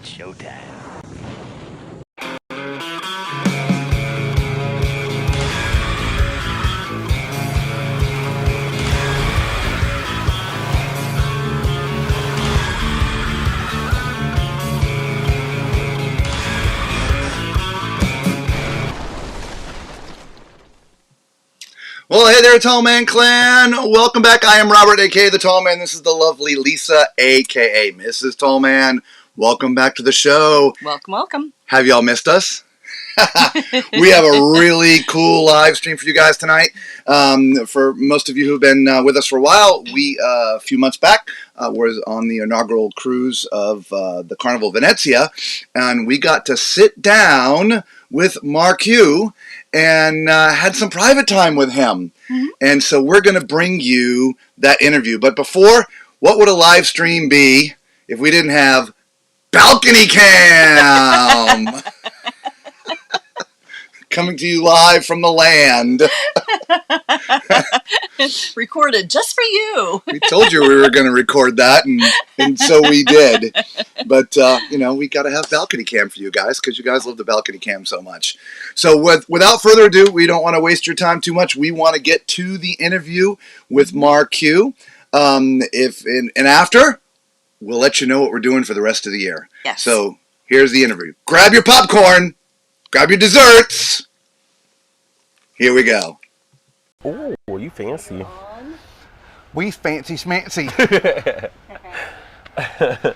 It's showtime. Well, hey there, Tall Man Clan. Welcome back. I am Robert, a.k.a. The Tall Man. This is the lovely Lisa, a.k.a. Mrs. Tall Man. Welcome back to the show. Welcome, welcome. Have y'all missed us? We have a really cool live stream for you guys tonight. For most of you who've been with us for a while, we, a few months back, was on the inaugural cruise of the Carnival Venezia, and we got to sit down with MarQ and had some private time with him. Mm-hmm. And so we're going to bring you that interview. But before, what would a live stream be if we didn't have Balcony Cam? Coming to you live from the land. Recorded just for you. We told you we were going to record that, and so we did. But, we got to have Balcony Cam for you guys because you guys love the Balcony Cam so much. So without further ado, we don't want to waste your time too much. We want to get to the interview with MarQ. And after, we'll let you know what we're doing for the rest of the year. Yes. So here's the interview. Grab your popcorn. Grab your desserts. Here we go. Oh, you fancy. We fancy schmancy.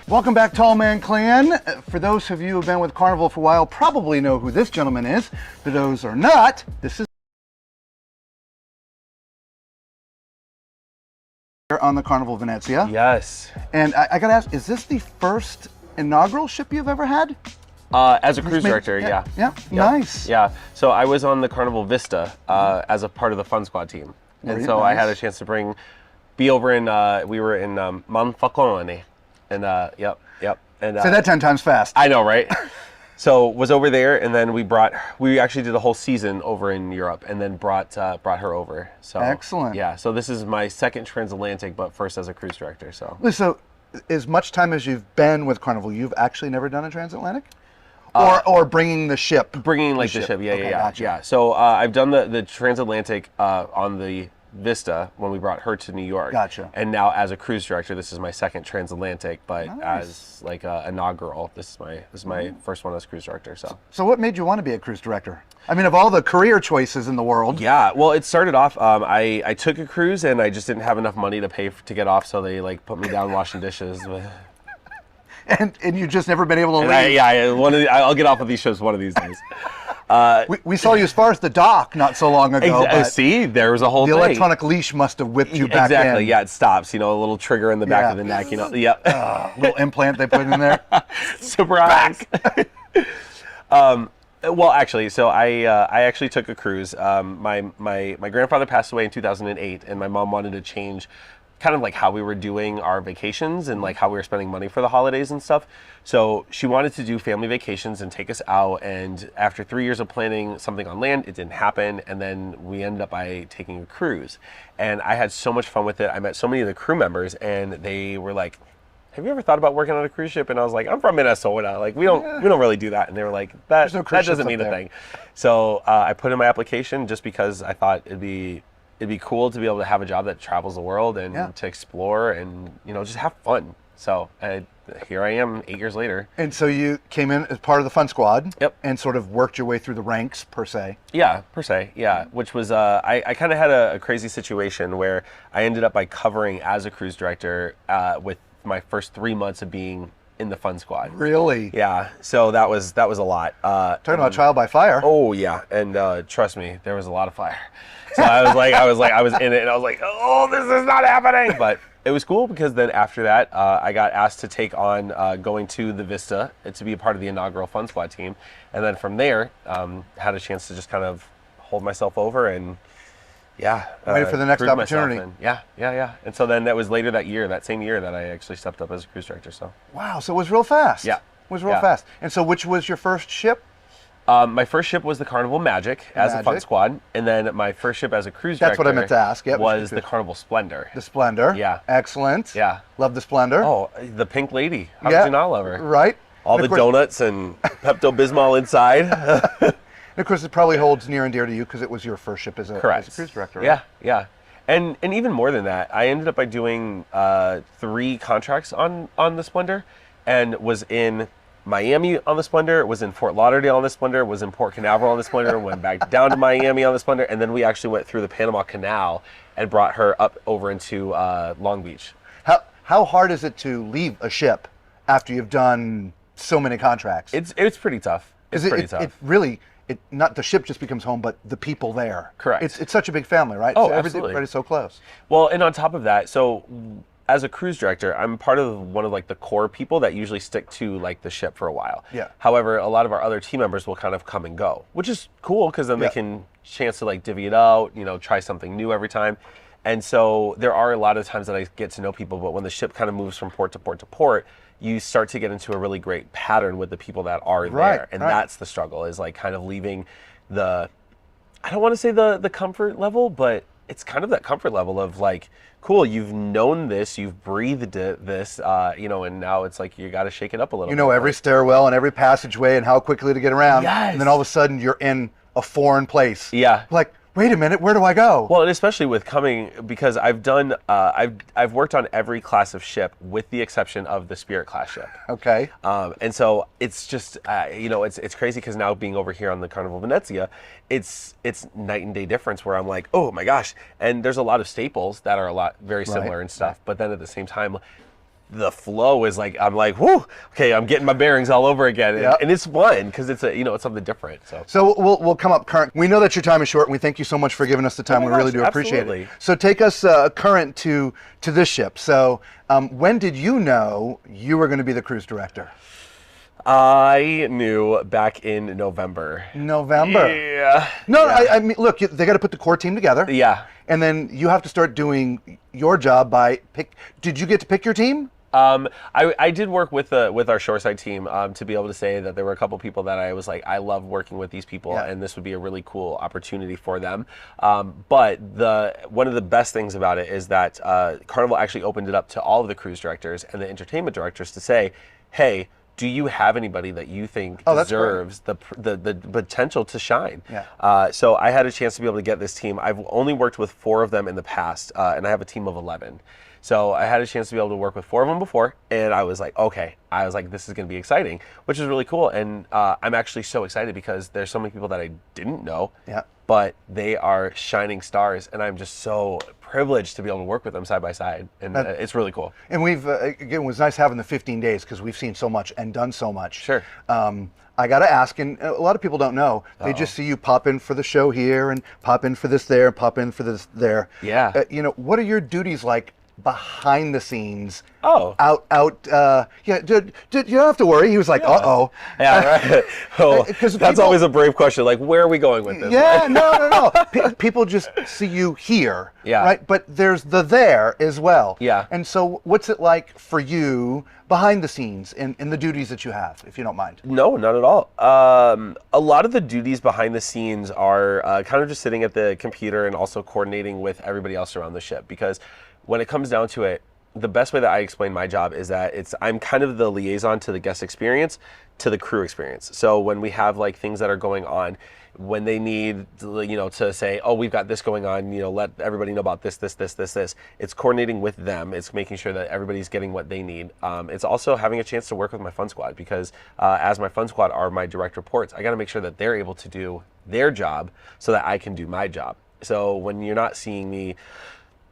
Welcome back, Tall Man Clan. For those of you who have been with Carnival for a while, probably know who this gentleman is. For those who are not, this is on the Carnival Venezia. Yes. And I gotta ask, is this the first inaugural ship you've ever had? As a cruise director, yeah. Yeah, nice. Yeah, so I was on the Carnival Vista as a part of the Fun Squad team. And so I had a chance to be over in, we were in Monfalcone. And, yep. And, say that 10 times fast. I know, right? So was over there, and then we actually did a whole season over in Europe, and then brought her over. So excellent. Yeah, so this is my second transatlantic, but first as a cruise director, so. So as much time as you've been with Carnival, you've actually never done a transatlantic? Or bringing the ship? Bringing the ship, yeah, okay, gotcha. Yeah. So I've done the transatlantic on the Vista when we brought her to New York. Gotcha. And now as a cruise director, this is my second transatlantic, but nice. as like inaugural, this is my first one as cruise director. So what made you want to be a cruise director? I mean, of all the career choices in the world. Yeah, well, it started off. I took a cruise and I just didn't have enough money to pay to get off, so they put me down washing dishes. And you've just never been able to leave. I'll get off of these shows one of these days. We saw you as far as the dock not so long ago. See, there was a whole thing. The electronic leash must have whipped you back in. Exactly, yeah, it stops. A little trigger in the back of the neck, Yep. Little implant they put in there. Surprise. Well, actually, so I actually took a cruise. My grandfather passed away in 2008, and my mom wanted to change kind of like how we were doing our vacations and like how we were spending money for the holidays and stuff. So she wanted to do family vacations and take us out. And after 3 years of planning something on land, it didn't happen. And then we ended up by taking a cruise. And I had so much fun with it. I met so many of the crew members, and they were like, have you ever thought about working on a cruise ship? And I was like, I'm from Minnesota. Like, we don't really do that. And they were like, that doesn't mean a thing. So I put in my application just because I thought it'd be cool to be able to have a job that travels the world and to explore and, just have fun. So here I am 8 years later. And so you came in as part of the Fun Squad. Yep. And sort of worked your way through the ranks, per se. Yeah, which was, I kind of had a crazy situation where I ended up by covering as a cruise director with my first 3 months of being in the Fun Squad. Really? Yeah. So that was a lot. Talking about trial by fire. Oh yeah, and trust me, there was a lot of fire. So I was in it, and I was like, oh, this is not happening. But it was cool because then after that, I got asked to take on going to the Vista to be a part of the inaugural Fun Squad team, and then from there, had a chance to just kind of hold myself over and. Yeah. Waiting for the next opportunity. Yeah. And so then that was later that same year that I actually stepped up as a cruise director. So. Wow, so it was real fast. Yeah. It was real fast. And so which was your first ship? My first ship was the Carnival Magic as a Fun Squad, and then my first ship as a cruise director. That's what I meant to ask. Yep, was the Carnival Splendor. The Splendor. Yeah. Excellent. Yeah. Love the Splendor. Oh, the Pink Lady. How did you not love her? Right. All the donuts and Pepto-Bismol inside. And of course, it probably holds near and dear to you because it was your first ship as a cruise director. Right? Yeah, yeah. And even more than that, I ended up by doing 3 contracts on the Splendor, and was in Miami on the Splendor, was in Fort Lauderdale on the Splendor, was in Port Canaveral on the Splendor, went back down to Miami on the Splendor, and then we actually went through the Panama Canal and brought her up over into Long Beach. How hard is it to leave a ship after you've done so many contracts? It's pretty tough. It's pretty tough. It really, not the ship just becomes home, but the people there. Correct. It's such a big family, right? Oh, so absolutely. Everybody's so close. Well, and on top of that, so as a cruise director, I'm part of one of like the core people that usually stick to like the ship for a while. Yeah. However, a lot of our other team members will kind of come and go, which is cool because then Yeah. they can chance to like divvy it out, try something new every time. And so there are a lot of times that I get to know people, but when the ship kind of moves from port to port to port, you start to get into a really great pattern with the people that are there. And that's the struggle, is like kind of leaving I don't want to say the comfort level, but it's kind of that comfort level of like, cool, you've known this, you've breathed this, and now it's like you got to shake it up a little bit. Every stairwell and every passageway and how quickly to get around. Yes. And then all of a sudden you're in a foreign place. Yeah. Like, wait a minute, where do I go? Well, and especially with coming, because I've done, I've worked on every class of ship with the exception of the Spirit class ship. Okay. And so it's just, it's crazy because now being over here on the Carnival Venezia, it's night and day difference where I'm like, oh my gosh. And there's a lot of staples that are very similar and stuff. But then at the same time, the flow is like, I'm like, whoo, okay, I'm getting my bearings all over again. And it's fun because it's it's something different. So we'll come up current. We know that your time is short, and we thank you so much for giving us the time. We really do appreciate it. So take us current to this ship. So when did you know you were going to be the cruise director? I knew back in November. Yeah. No, yeah. I mean, look, they got to put the core team together. Yeah. And then you have to start doing your job by Did you get to pick your team? I did work with our shoreside team to be able to say that there were a couple people that I was like, I love working with these people, and this would be a really cool opportunity for them. But one of the best things about it is that Carnival actually opened it up to all of the cruise directors and the entertainment directors to say, hey, do you have anybody that you think deserves the potential to shine? Yeah. So I had a chance to be able to get this team. I've only worked with 4 of them in the past, and I have a team of 11. So I had a chance to be able to work with 4 of them before, and I was like, okay. I was like, this is going to be exciting, which is really cool. And I'm actually so excited because there's so many people that I didn't know, but they are shining stars, and I'm just so privileged to be able to work with them side by side, and it's really cool. And we've, again, it was nice having the 15 days because we've seen so much and done so much. Sure. I got to ask, and a lot of people don't know, they just see you pop in for the show here and pop in for this there, pop in for this there. Yeah. What are your duties like behind the scenes? Oh. You don't have to worry. He was like, uh-oh. Yeah, right. Well, that's always a brave question. Like, where are we going with this? Yeah, no. People just see you here, right? But there's the there as well. Yeah. And so what's it like for you behind the scenes in the duties that you have, if you don't mind? No, not at all. A lot of the duties behind the scenes are kind of just sitting at the computer and also coordinating with everybody else around the ship, because when it comes down to it, the best way that I explain my job is that I'm kind of the liaison to the guest experience, to the crew experience. So when we have like things that are going on, when they need, to say, oh, we've got this going on, let everybody know about this, it's coordinating with them. It's making sure that everybody's getting what they need. It's also having a chance to work with my fun squad, because as my fun squad are my direct reports, I got to make sure that they're able to do their job so that I can do my job. So when you're not seeing me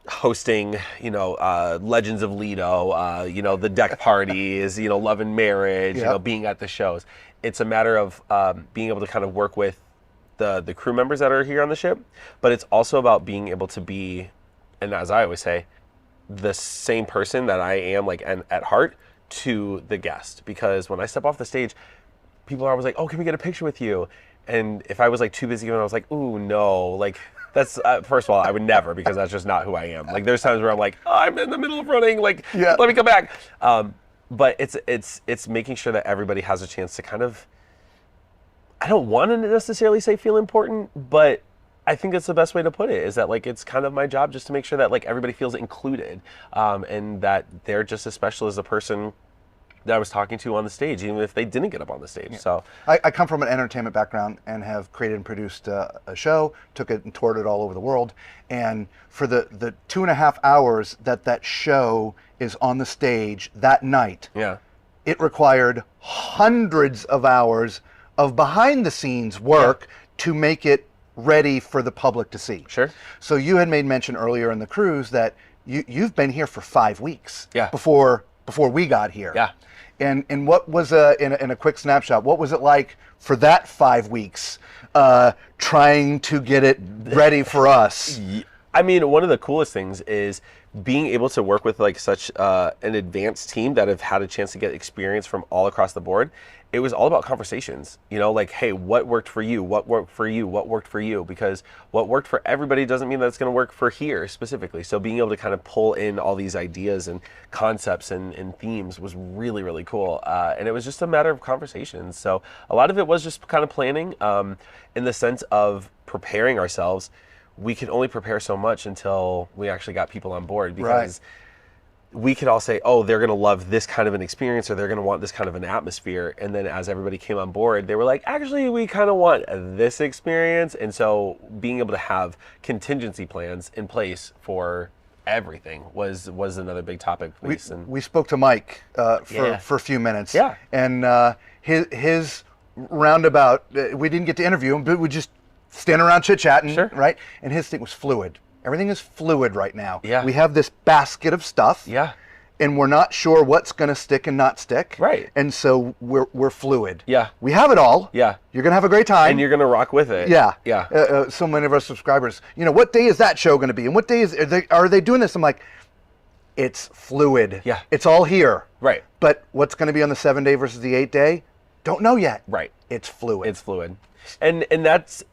hosting, Legends of Lido, the deck parties, Love and Marriage, being at the shows. It's a matter of being able to kind of work with the crew members that are here on the ship, but it's also about being able to be, and as I always say, the same person that I am, like, and at heart, to the guest. Because when I step off the stage, people are always like, oh, can we get a picture with you? And if I was like too busy, and I was like, ooh, no, like, that's first of all, I would never, because that's just not who I am. Like, there's times where I'm like, oh, I'm in the middle of running, like, let me come back. But it's making sure that everybody has a chance to kind of, I don't want to necessarily say feel important, but I think that's the best way to put it, is that, like, it's kind of my job just to make sure that, like, everybody feels included, and that they're just as special as the person that I was talking to on the stage, even if they didn't get up on the stage. Yeah. So I come from an entertainment background and have created and produced a show, took it and toured it all over the world. And for the 2.5 hours that show is on the stage that night, yeah, it required hundreds of hours of behind the scenes work to make it ready for the public to see. Sure. So you had made mention earlier in the cruise that you've been here for 5 weeks. Yeah. Before we got here. Yeah. And what was in a quick snapshot? What was it like for that 5 weeks, trying to get it ready for us? I mean, one of the coolest things is being able to work with like such an advanced team that have had a chance to get experience from all across the board. It was all about conversations, you know, like, hey, what worked for you? What worked for you? What worked for you? Because what worked for everybody doesn't mean that it's going to work for here specifically. So being able to kind of pull in all these ideas and concepts and themes was really, really cool. And it was just a matter of conversations. So a lot of it was just kind of planning in the sense of preparing ourselves. We could only prepare so much until we actually got people on board, because we could all say, oh, they're going to love this kind of an experience, or they're going to want this kind of an atmosphere. And then as everybody came on board, they were like, actually, we kind of want this experience. And so being able to have contingency plans in place for everything was another big topic. We spoke to Mike for a few minutes. Yeah. And his roundabout, we didn't get to interview him, but we just stand around chit-chatting, Sure. right? And his thing was fluid. Everything is fluid right now. Yeah. We have this basket of stuff. Yeah. And we're not sure what's going to stick and not stick. Right. And so we're fluid. Yeah. We have it all. Yeah. You're going to have a great time. And you're going to rock with it. Yeah. Yeah. So many of our subscribers, you know, what day is that show going to be? And what day are they doing this? I'm like, it's fluid. Yeah. It's all here. Right. But what's going to be on the 7-day versus the 8-day? Don't know yet. Right. It's fluid. It's fluid. And that's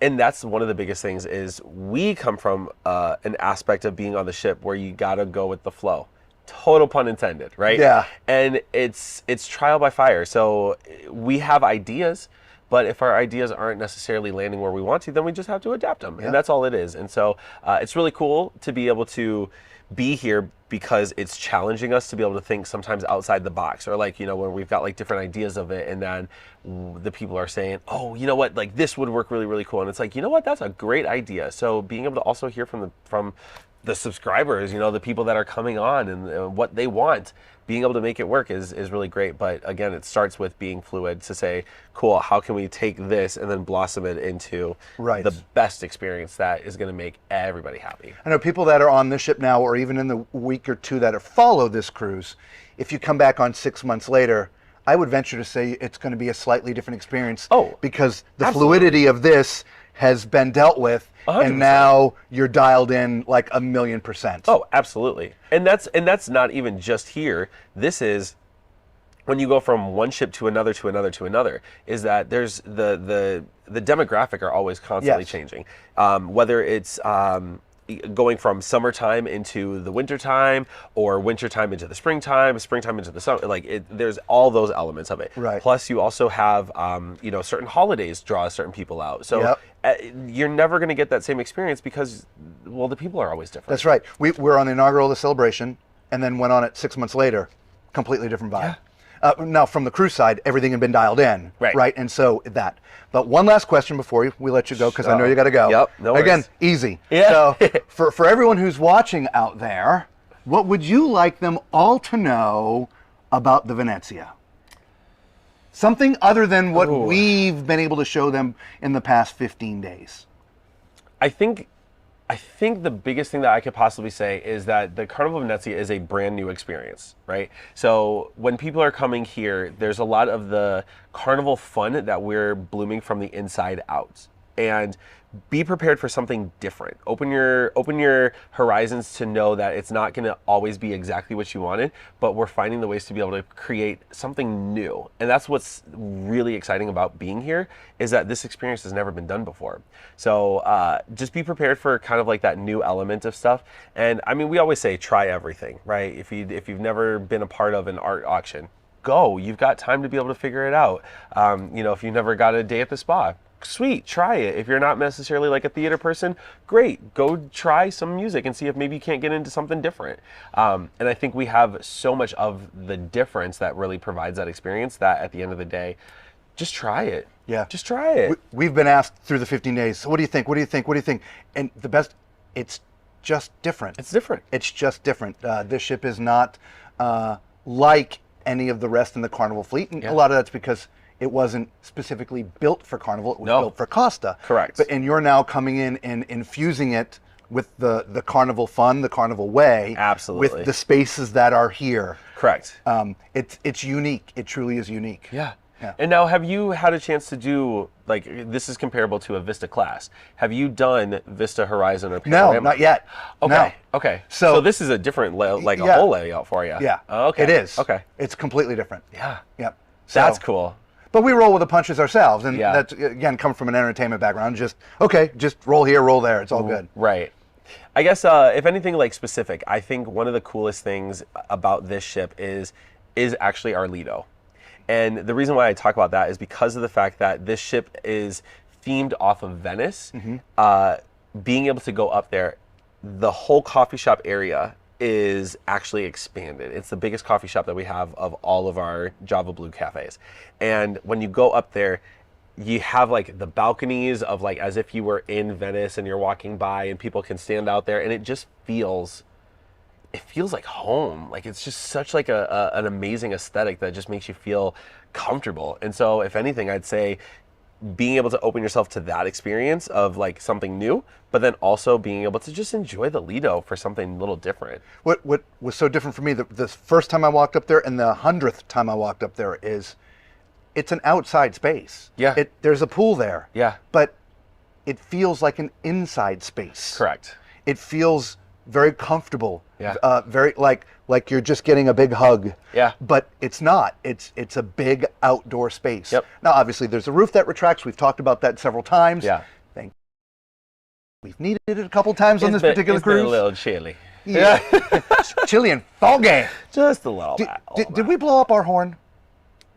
one of the biggest things is we come from an aspect of being on the ship where you gotta go with the flow. Total pun intended, right? Yeah. And it's trial by fire. So we have ideas, but if our ideas aren't necessarily landing where we want to, then we just have to adapt them. Yeah. And that's all it is. And so it's really cool to be able to be here, because it's challenging us to be able to think sometimes outside the box, or like, you know, where we've got like different ideas of it, and then the people are saying, oh, you know what, like this would work really, really cool. And it's like, you know what, that's a great idea. So being able to also hear from the subscribers, you know, the people that are coming on and what they want, being able to make it work is really great. But again, it starts with being fluid to say, cool, how can we take this and then blossom it into the best experience that is going to make everybody happy. I know people that are on this ship now, or even in the week or two that have followed this cruise, if you come back on 6 months later, I would venture to say it's going to be a slightly different experience. Oh, because the absolutely. fluidity of this has been dealt with, 100%. and now you're dialed in like 1,000,000%. Oh, absolutely. And that's not even just here. This is when you go from one ship to another, to another, to another, is that there's the demographic are always constantly changing. Whether it's going from summertime into the wintertime, or wintertime into the springtime into the summer, there's all those elements of it. Right. Plus you also have, you know, certain holidays draw certain people out. So you're never going to get that same experience because, well, the people are always different. That's right. We're on the inaugural of the celebration, and then went on it 6 months later, completely different vibe. Yeah. Now, from the cruise side, everything had been dialed in, right? And so that. But one last question before we let you go, because I know you got to go. Yep, no worries. Again, easy. Yeah. So for everyone who's watching out there, what would you like them all to know about the Venezia? Something other than what we've been able to show them in the past 15 days. I think the biggest thing that I could possibly say is that the Carnival Venezia is a brand new experience, right? So when people are coming here, there's a lot of the carnival fun that we're blooming from the inside out. And be prepared for something different. Open your horizons to know that it's not going to always be exactly what you wanted, but we're finding the ways to be able to create something new. And that's what's really exciting about being here, is that this experience has never been done before. So just be prepared for kind of like that new element of stuff. And I mean, we always say try everything, right? If you've never been a part of an art auction, go. You've got time to be able to figure it out. You know, if you've never got a day at the spa, sweet, try it. If you're not necessarily like a theater person, great, go try some music and see if maybe you can't get into something different. And I think we have so much of the difference that really provides that experience that at the end of the day, just try it. Yeah. Just try it. We've been asked through the 15 days, so what do you think? What do you think? What do you think? And the best, it's just different. It's different. It's just different. This ship is not like any of the rest in the Carnival fleet. And a lot of that's because it wasn't specifically built for Carnival. It was built for Costa. Correct. And you're now coming in and infusing it with the Carnival fun, the Carnival way. Absolutely. With the spaces that are here. Correct. It's unique. It truly is unique. Yeah. Yeah. And now, have you had a chance to do, like, this is comparable to a Vista class. Have you done Vista Horizon or Panorama? No, not yet. Okay. No. Okay. So this is a different, a whole layout for you. Yeah. Okay. It is. Okay. It's completely different. Yeah. Yep. So, That's cool. But we roll with the punches ourselves, and Yeah. that's, again, come from an entertainment background. Just roll here, roll there. It's all good. Right. I guess if anything like specific, I think one of the coolest things about this ship is actually our Lido. And the reason why I talk about that is because of the fact that this ship is themed off of Venice. Being able to go up there, the whole coffee shop area is actually expanded. It's the biggest coffee shop that we have of all of our Java Blue cafes. And when you go up there, you have like the balconies of like as if you were in Venice and you're walking by and people can stand out there, and it just feels like home. Like it's just such like an amazing aesthetic that just makes you feel comfortable. And so if anything, I'd say being able to open yourself to that experience of like something new, but then also being able to just enjoy the Lido for something a little different. What was so different for me the first time I walked up there and the 100th time I walked up there is it's an outside space. Yeah. There's a pool there. Yeah. But it feels like an inside space. Correct. It feels very comfortable. Yeah. Very like you're just getting a big hug. Yeah. But it's not. It's a big outdoor space. Yep. Now, obviously, there's a roof that retracts. We've talked about that several times. Yeah. We've needed it a couple times on this particular it's cruise. been a little chilly. Yeah. Chilly and foggy. Just a little bit. Did we blow up our horn?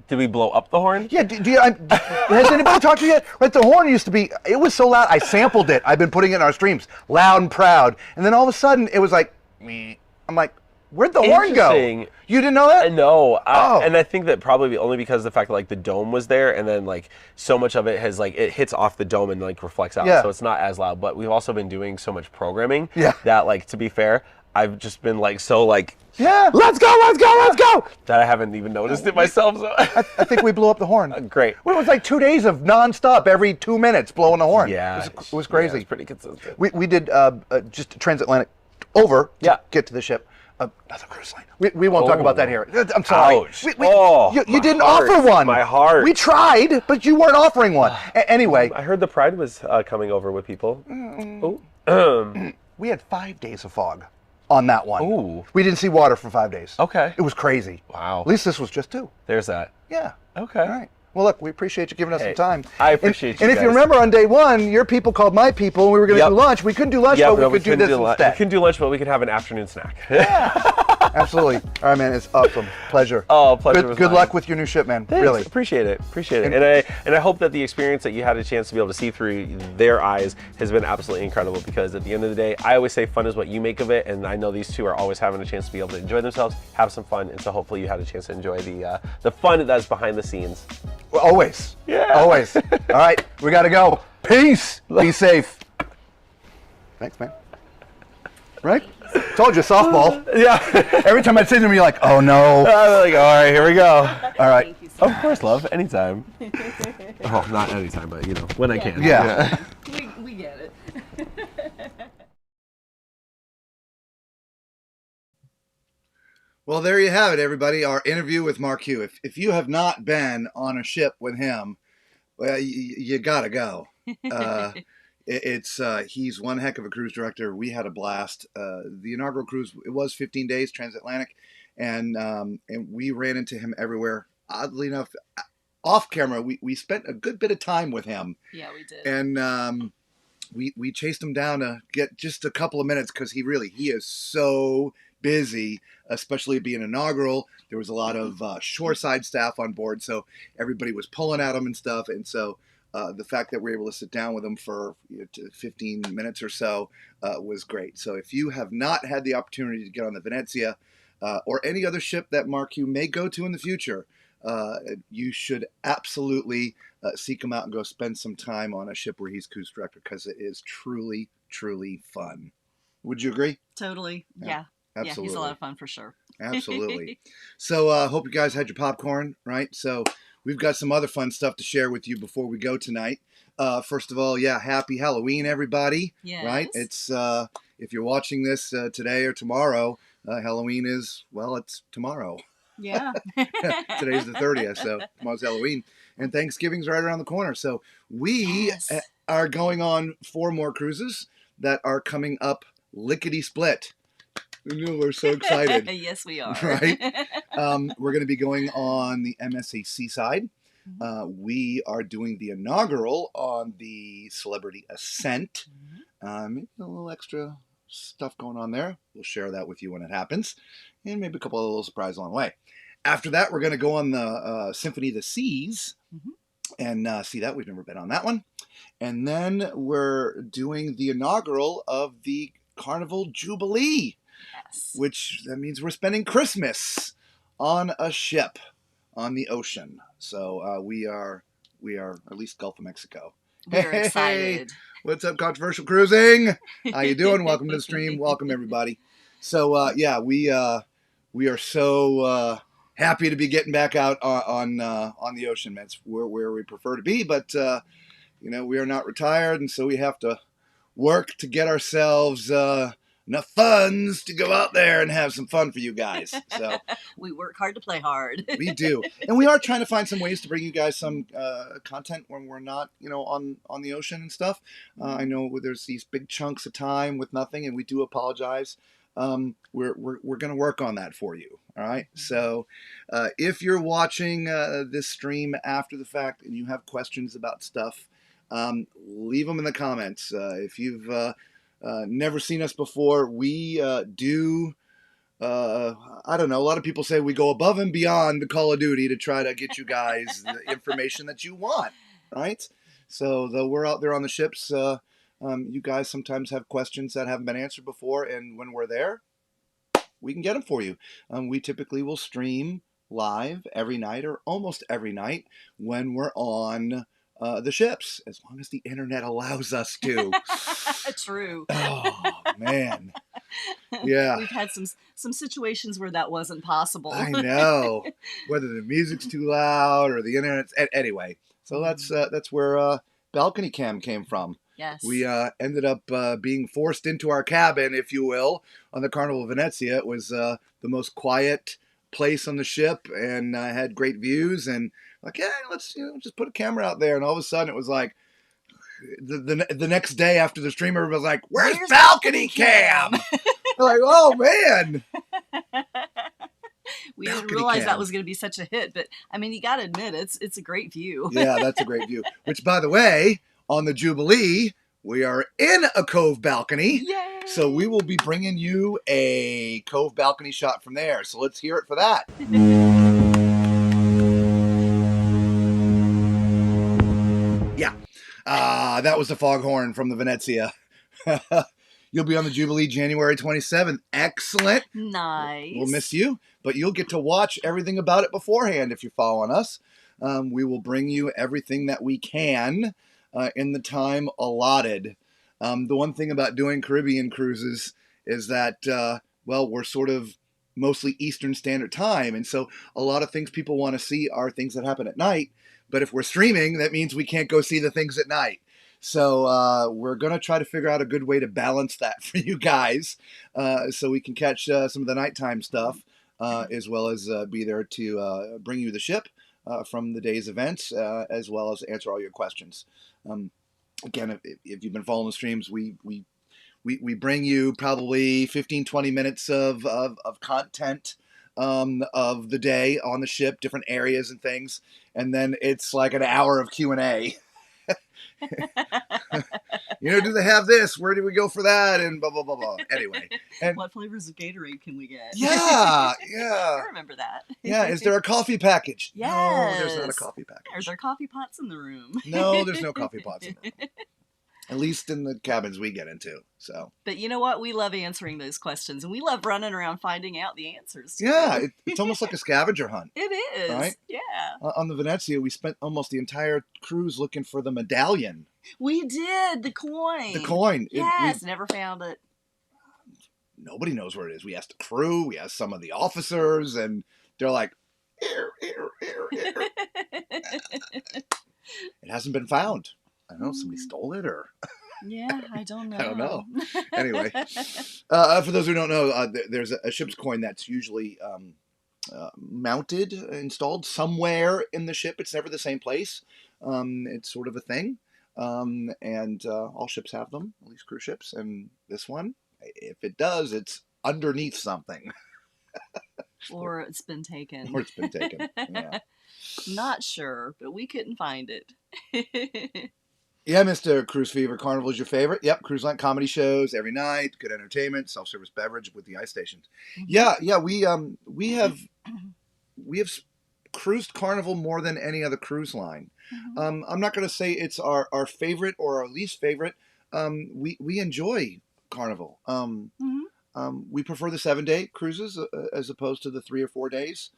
Did we blow up the horn? Yeah, has anybody talked to you yet? Right, the horn used to be, it was so loud, I sampled it. I've been putting it in our streams, loud and proud. And then all of a sudden, it was like, me. I'm like, where'd the horn go? Interesting. You didn't know that? No, Oh. and I think that probably only because of the fact that like the dome was there, and then like so much of it has like it hits off the dome and like reflects out, Yeah. so it's not as loud. But we've also been doing so much programming Yeah. that like to be fair, I've just been like so like Yeah. let's go that I haven't even noticed it myself. So I think we blew up the horn. great. Well, it was like 2 days of nonstop, every 2 minutes, blowing the horn. Yeah, It was crazy. Yeah, it's pretty consistent. We did just transatlantic over Yeah. to get to the ship. Another cruise line. We won't talk about that here. I'm sorry. Ouch. You My didn't heart. offer one. My heart. We tried, but you weren't offering one. Anyway, I heard the Pride was coming over with people. Oh. we had 5 days of fog on that one. Ooh. We didn't see water for 5 days. Okay. It was crazy. Wow. At least this was just 2. There's that. Yeah. Okay. All right. Well, look, we appreciate you giving us Hey, some time. I appreciate you And if you guys. remember on day 1, your people called my people, and we were going to Yep. do lunch. We couldn't do lunch, Yeah, but no, we could do couldn't this We instead. couldn't do lunch, but we could have an afternoon snack. Absolutely. All right, man. It's awesome. Pleasure. Oh, pleasure was Good mine. luck with your new ship, man. Thanks. Really. Appreciate it. And I hope that the experience that you had a chance to be able to see through their eyes has been absolutely incredible, because at the end of the day, I always say fun is what you make of it, and I know these two are always having a chance to be able to enjoy themselves, have some fun, and so hopefully you had a chance to enjoy the fun that's behind the scenes. Well, always. Yeah. Always. All right. We got to go. Peace. Be safe. Thanks, man. Right? Told you, softball. Yeah. Every time I'd say to him, you're like, oh, no. I'm like, all right, here we go. All right. Thank you so Of course, love, anytime. Oh, not anytime, but when I can. Yeah. We get it. Well, there you have it, everybody. Our interview with MarQ. If you have not been on a ship with him, well, you got to go. He's one heck of a cruise director. We had a blast. The inaugural cruise, it was 15 days transatlantic, and we ran into him everywhere. Oddly enough, off camera, we spent a good bit of time with him. Yeah, we did. And we chased him down to get just a couple of minutes, because he is so busy, especially being inaugural. There was a lot of shoreside staff on board, so everybody was pulling at him and stuff. And so the fact that we're able to sit down with them for 15 minutes or so was great. So if you have not had the opportunity to get on the Venezia or any other ship that MarQ may go to in the future, you should absolutely seek him out and go spend some time on a ship where he's cruise director, because it is truly, truly fun. Would you agree? Totally. Yeah. Absolutely. Yeah, he's a lot of fun for sure. Absolutely. So hope you guys had your popcorn, right? So we've got some other fun stuff to share with you before we go tonight. First of all, happy Halloween, everybody. Yes. Right? It's if you're watching this today or tomorrow, Halloween is, well, it's tomorrow. Yeah. Today's the 30th, so tomorrow's Halloween. And Thanksgiving's right around the corner. So we are going on 4 more cruises that are coming up lickety-split. We're so excited. Yes, we are. Right? We're going to be going on the MSA Seaside. We are doing the inaugural on the Celebrity Ascent. Maybe a little extra stuff going on there. We'll share that with you when it happens. And maybe a couple of little surprises along the way. After that, we're going to go on the Symphony of the Seas and see that. We've never been on that one. And then we're doing the inaugural of the Carnival Jubilee. Yes. Which that means we're spending Christmas on a ship on the ocean. So we are at least Gulf of Mexico. We're excited. What's up, Controversial Cruising? How you doing? Welcome to the stream. Welcome everybody. So we are so happy to be getting back out on the ocean. That's where we prefer to be, but we are not retired, and so we have to work to get ourselves enough funds to go out there and have some fun for you guys. So we work hard to play hard. We do, and we are trying to find some ways to bring you guys some content when we're not, on the ocean and stuff. I know there's these big chunks of time with nothing, and we do apologize. We're going to work on that for you. All right. So if you're watching this stream after the fact and you have questions about stuff, leave them in the comments. If you've never seen us before, we do, I don't know, a lot of people say we go above and beyond the Call of Duty to try to get you guys the information that you want, right? So though we're out there on the ships, you guys sometimes have questions that haven't been answered before, and when we're there, we can get them for you. We typically will stream live every night or almost every night when we're on the ships, as long as the internet allows us to. True. Oh man, yeah. We've had some situations where that wasn't possible. I know, whether the music's too loud or the internet's anyway. So that's where balcony cam came from. Yes. We ended up being forced into our cabin, if you will, on the Carnival Venezia. It was the most quiet place on the ship, and had great views, and let's just put a camera out there. And all of a sudden it was like the next day after the stream, everybody was like, where's balcony cam? We're like, oh man. We didn't realize that was going to be such a hit, but I mean, you got to admit it's a great view. Yeah, that's a great view. Which, by the way, on the Jubilee, we are in a cove balcony. Yay! So we will be bringing you a cove balcony shot from there. So let's hear it for that. Yeah. That was the foghorn from the Venezia. You'll be on the Jubilee January 27th. Excellent. Nice. We'll miss you, but you'll get to watch everything about it beforehand if you're following us. We will bring you everything that we can in the time allotted. The one thing about doing Caribbean cruises is that, we're sort of mostly Eastern Standard Time. And so a lot of things people want to see are things that happen at night. But if we're streaming, that means we can't go see the things at night. So we're going to try to figure out a good way to balance that for you guys so we can catch some of the nighttime stuff as well as be there to bring you the ship from the day's events as well as answer all your questions. Again, if you've been following the streams, we bring you probably 15-20 minutes of content of the day on the ship, different areas and things, and then it's like an hour of Q&A. Do they have this? Where do we go for that? And blah, blah, blah, blah. Anyway. And what flavors of Gatorade can we get? yeah. I remember that. Yeah. Is there a coffee package? Yes. No, there's not a coffee package. Are there coffee pots in the room? No, there's no coffee pots in the room. At least in the cabins we get into. So. But you know what? We love answering those questions, and we love running around finding out the answers. Yeah, it's almost like a scavenger hunt. It is. Right? Yeah. On the Venezia, we spent almost the entire cruise looking for the medallion. We did. The coin. The coin. Yes, never found it. Nobody knows where it is. We asked the crew, we asked some of the officers, and they're like, here. It hasn't been found. I don't know, somebody stole it or... Yeah, I don't know. I don't know. Anyway, for those who don't know, there's a ship's coin that's usually mounted, installed somewhere in the ship. It's never the same place. It's sort of a thing. And all ships have them, at least cruise ships. And this one, if it does, it's underneath something. Or it's been taken. Or it's been taken, yeah. Not sure, but we couldn't find it. Yeah, Mr. Cruise Fever, Carnival is your favorite. Yep, cruise line comedy shows every night, good entertainment, self-service beverage with the ice stations. Mm-hmm. Yeah, we have cruised Carnival more than any other cruise line. Mm-hmm. I'm not going to say it's our favorite or our least favorite. We enjoy Carnival. We prefer the 7-day cruises as opposed to the 3 or 4 days.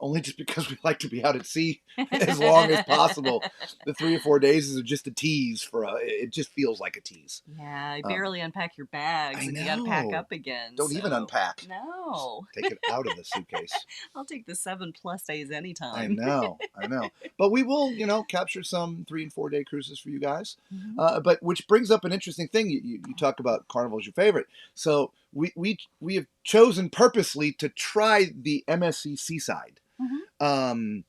Only just because we like to be out at sea as long as possible. The 3 or 4 days is just a tease it just feels like a tease. Yeah, you barely unpack your bags and you got to pack up again. Don't even unpack. No. Just take it out of the suitcase. I'll take the 7+ days anytime. I know. But we will, capture some 3 and 4 day cruises for you guys. Mm-hmm. But which brings up an interesting thing. You talk about Carnival as your favorite. So we have chosen purposely to try the MSC Seaside. Mm-hmm.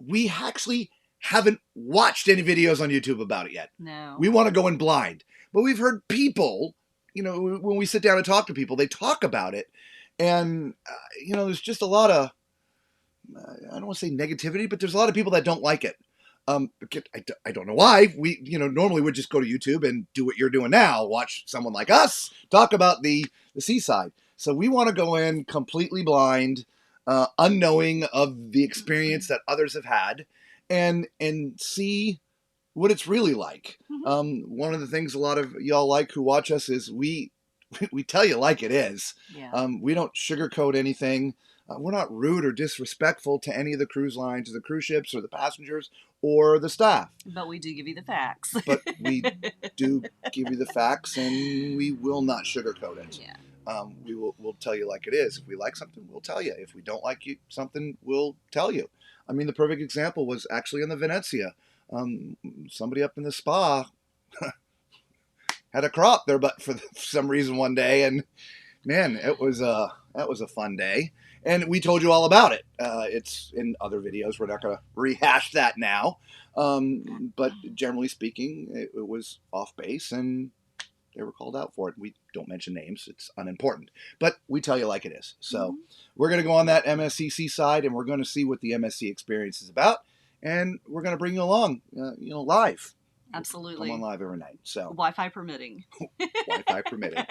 We actually haven't watched any videos on YouTube about it yet. No. We want to go in blind. But we've heard people, when we sit down and talk to people, they talk about it. And, there's just a lot of, I don't want to say negativity, but there's a lot of people that don't like it. I don't know why. We, normally would just go to YouTube and do what you're doing now. Watch someone like us talk about the Seaside. So we want to go in completely blind, unknowing of the experience that others have had, and see what it's really like. Mm-hmm. One of the things a lot of y'all like who watch us is we tell you like it is. Yeah. We don't sugarcoat anything. We're not rude or disrespectful to any of the cruise lines, or the cruise ships, or the passengers, or the staff. But we do give you the facts. But we do give you the facts, and we will not sugarcoat it. Yeah. We'll tell you like it is. If we like something, we'll tell you. If we don't like something, we'll tell you. I mean, the perfect example was actually in the Venezia. Somebody up in the spa had a crop their butt for some reason one day, and man, that was a fun day. And we told you all about it. It's in other videos. We're not going to rehash that now. But generally speaking, it was off base, and they were called out for it. We don't mention names. It's unimportant. But we tell you like it is. So we're going to go on that MSC Seaside, and we're going to see what the MSC experience is about. And we're going to bring you along, live. Absolutely. Come on live every night. So Wi-Fi permitting. Wi-Fi permitting.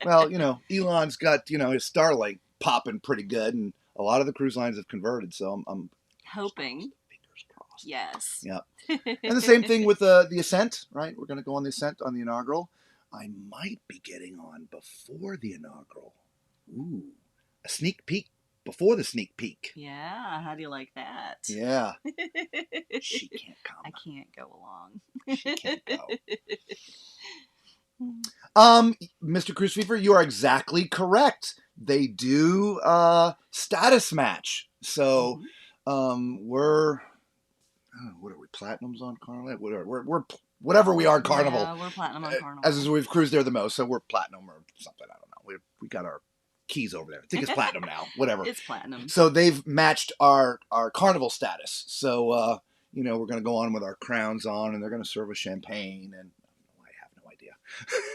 Well, Elon's got, his Starlink popping pretty good, and a lot of the cruise lines have converted. So I'm hoping. Fingers crossed. Yes. Yeah. And the same thing with the Ascent, right? We're going to go on the Ascent on the inaugural. I might be getting on before the inaugural. Ooh, a sneak peek before the sneak peek. Yeah, how do you like that? Yeah. She can't come. I can't go along. She can't go. Mr. Cruise Fever, you are exactly correct. They do status match. So we're what are we, platinums on Carnival? We're whatever we are, Carnival. Yeah, we're platinum on Carnival. As we've cruised there the most, so we're platinum or something. I don't know. We got our keys over there. I think it's platinum now. Whatever. It's platinum. So they've matched our Carnival status. So we're going to go on with our crowns on, and they're going to serve us champagne, and I have no idea.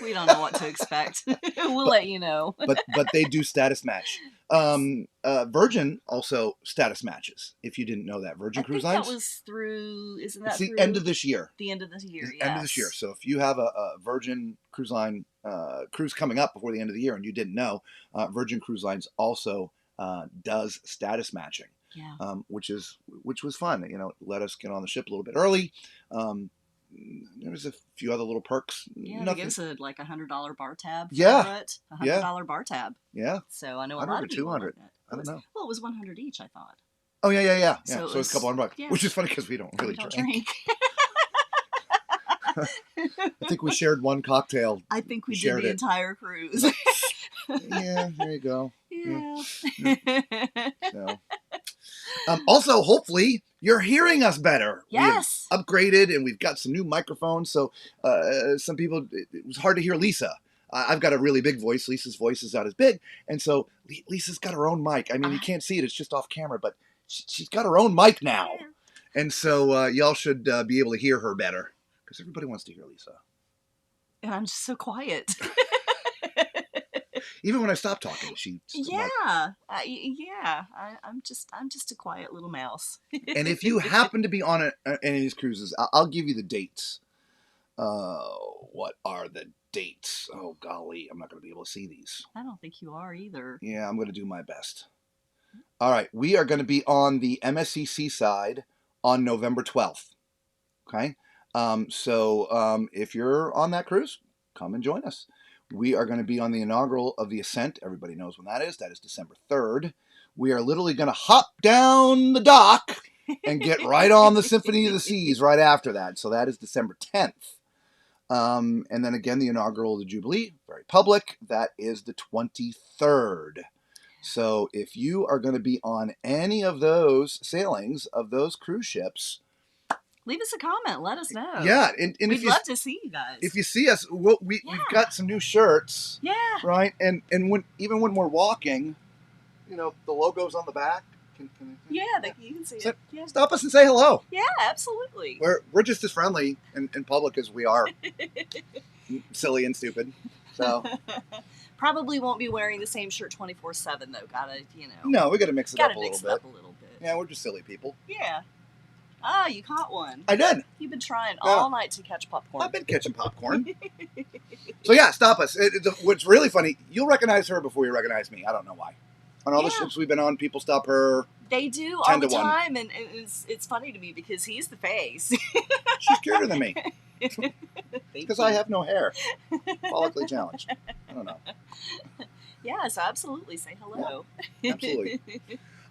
We don't know what to expect. We'll let you know. but they do status match. Virgin also status matches. If you didn't know that, Virgin I Cruise think Lines. that was through. Isn't that It's the through end of this year. the end of this year? End of this year. So if you have a Virgin Cruise Line cruise coming up before the end of the year and you didn't know, Virgin Cruise Lines also does status matching. Yeah. Which was fun. Let us get on the ship a little bit early. There was a few other little perks. Yeah, Nothing. they give us a $100 bar tab for Yeah. it. $100 bar tab. Yeah. So I know a 100 lot or of people 200. like that. I don't know. Well, it was 100 each, I thought. Oh yeah. So So it's a couple $100, yeah. which is funny because we don't really We don't drink. drink. I think we shared one cocktail. I think we did shared the it. entire cruise. Yeah, there you go. Yeah. So. Also, hopefully, you're hearing us better. Yes. We have upgraded and we've got some new microphones. So some people, it was hard to hear Lisa. I've got a really big voice. Lisa's voice is not as big. And so Lisa's got her own mic. I mean, you can't see it. It's just off camera. But she's got her own mic now. Yeah. And so y'all should be able to hear her better. Because everybody wants to hear Lisa. And I'm just so quiet. Even when I stop talking, she's Yeah. I'm just a quiet little mouse. And if you happen to be on any of these cruises, I'll give you the dates. What are the dates? Oh, golly, I'm not going to be able to see these. I don't think you are either. Yeah, I'm going to do my best. All right, we are going to be on the MSC side on November 12th. Okay? So if you're on that cruise, come and join us. We are going to be on the inaugural of the Ascent. Everybody knows when that is. That is December 3rd. We are literally going to hop down the dock and get right on the Symphony of the Seas right after that. So that is December 10th. And then again, the inaugural of the Jubilee, very public. That is the 23rd. So if you are going to be on any of those sailings of those cruise ships, leave us a comment. Let us know. yeah, and we'd love to see you guys. If you see us, we've got some new shirts. Yeah. Right, and even when we're walking, the logo's on the back. Yeah, you can see it. Yeah. Stop us and say hello. Yeah, absolutely. We're just as friendly in public as we are silly and stupid. So probably won't be wearing the same shirt 24/7 though. No, we got to mix it up a little bit. Yeah, we're just silly people. Yeah. You caught one. I did. You've been trying all night to catch popcorn. I've been catching popcorn. So yeah, stop us. What's really funny, you'll recognize her before you recognize me. I don't know why. On all the ships we've been on, people stop her. They do all the time, and it's funny to me because he's the face. She's cuter than me. Because I have no hair. Follically challenged. I don't know. Yeah, so absolutely say hello. Yeah, absolutely.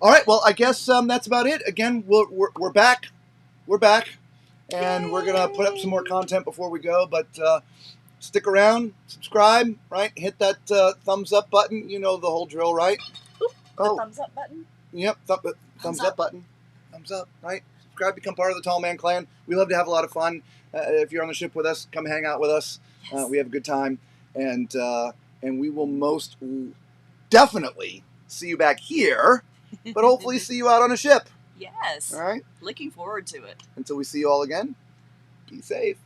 All right, well, I guess that's about it. Again, we're back. We're back. And we're going to put up some more content before we go. But stick around, subscribe, right? Hit that thumbs up button. You know the whole drill, right? The thumbs up button? Yep, thumbs up button. Thumbs up, right? Subscribe, become part of the Tall Man Clan. We love to have a lot of fun. If you're on the ship with us, come hang out with us. Yes. We have a good time. And we will most definitely see you back here, but hopefully see you out on a ship. Yes. All right? Looking forward to it. Until we see you all again, be safe.